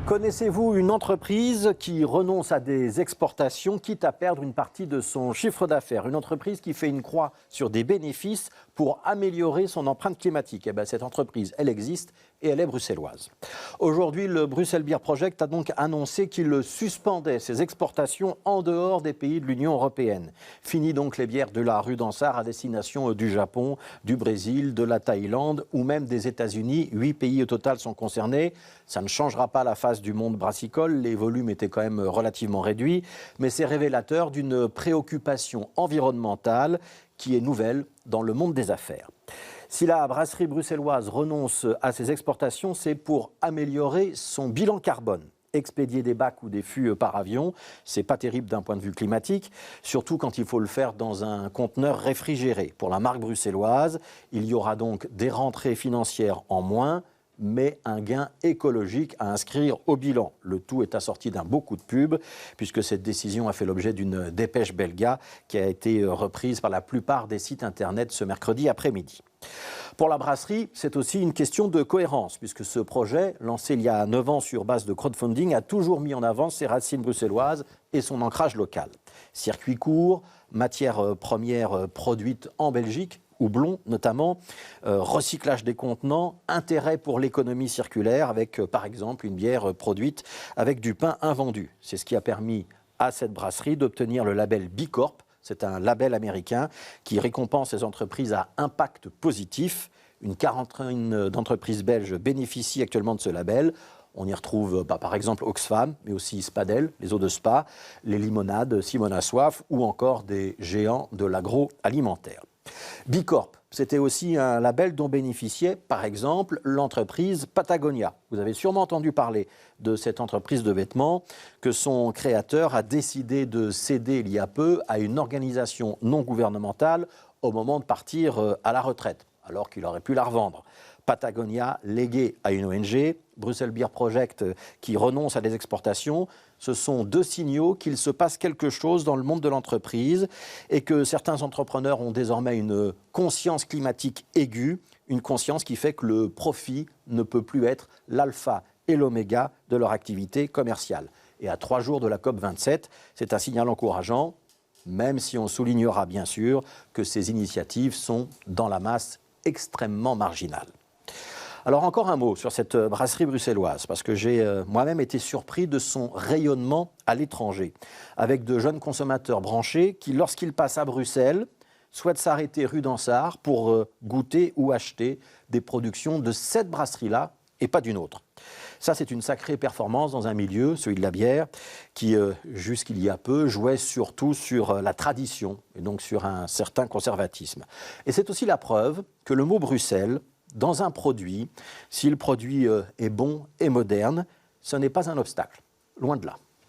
Connaissez-vous une entreprise qui renonce à des exportations, quitte à perdre une partie de son chiffre d'affaires? Une entreprise qui fait une croix sur des bénéfices pour améliorer son empreinte climatique. Eh bien, cette entreprise, elle existe et elle est bruxelloise. Aujourd'hui, le Bruxelles Beer Project a donc annoncé qu'il suspendait ses exportations en dehors des pays de l'Union européenne. Fini donc les bières de la rue d'Ansart à destination du Japon, du Brésil, de la Thaïlande ou même des États-Unis. 8 pays au total sont concernés. Ça ne changera pas la face du monde brassicole, les volumes étaient quand même relativement réduits, mais c'est révélateur d'une préoccupation environnementale qui est nouvelle dans le monde des affaires. Si la brasserie bruxelloise renonce à ses exportations, c'est pour améliorer son bilan carbone. Expédier des bacs ou des fûts par avion, c'est pas terrible d'un point de vue climatique, surtout quand il faut le faire dans un conteneur réfrigéré. Pour la marque bruxelloise, il y aura donc des rentrées financières en moins, mais un gain écologique à inscrire au bilan. Le tout est assorti d'un beau coup de pub, puisque cette décision a fait l'objet d'une dépêche belga qui a été reprise par la plupart des sites internet ce mercredi après-midi. Pour la brasserie, c'est aussi une question de cohérence, puisque ce projet, lancé il y a 9 ans sur base de crowdfunding, a toujours mis en avant ses racines bruxelloises et son ancrage local. Circuit court, matières premières produites en Belgique, houblon notamment, recyclage des contenants, intérêt pour l'économie circulaire avec par exemple une bière produite avec du pain invendu. C'est ce qui a permis à cette brasserie d'obtenir le label Bicorp. C'est un label américain qui récompense les entreprises à impact positif. Une quarantaine d'entreprises belges bénéficient actuellement de ce label. On y retrouve par exemple Oxfam, mais aussi Spadel, les eaux de spa, les limonades Simone à soif ou encore des géants de l'agroalimentaire. Bicorp, c'était aussi un label dont bénéficiait, par exemple, l'entreprise Patagonia. Vous avez sûrement entendu parler de cette entreprise de vêtements que son créateur a décidé de céder il y a peu à une organisation non gouvernementale au moment de partir à la retraite, alors qu'il aurait pu la revendre. Patagonia légué à une ONG, Bruxelles Beer Project qui renonce à des exportations, ce sont deux signaux qu'il se passe quelque chose dans le monde de l'entreprise et que certains entrepreneurs ont désormais une conscience climatique aiguë, une conscience qui fait que le profit ne peut plus être l'alpha et l'oméga de leur activité commerciale. Et à 3 jours de la COP27, c'est un signal encourageant, même si on soulignera bien sûr que ces initiatives sont dans la masse extrêmement marginales. Alors encore un mot sur cette brasserie bruxelloise, parce que j'ai moi-même été surpris de son rayonnement à l'étranger, avec de jeunes consommateurs branchés qui, lorsqu'ils passent à Bruxelles, souhaitent s'arrêter rue d'Ansart pour goûter ou acheter des productions de cette brasserie-là et pas d'une autre. Ça, c'est une sacrée performance dans un milieu, celui de la bière, qui, jusqu'il y a peu, jouait surtout sur la tradition et donc sur un certain conservatisme. Et c'est aussi la preuve que le mot Bruxelles, dans un produit, si le produit est bon et moderne, ce n'est pas un obstacle, loin de là.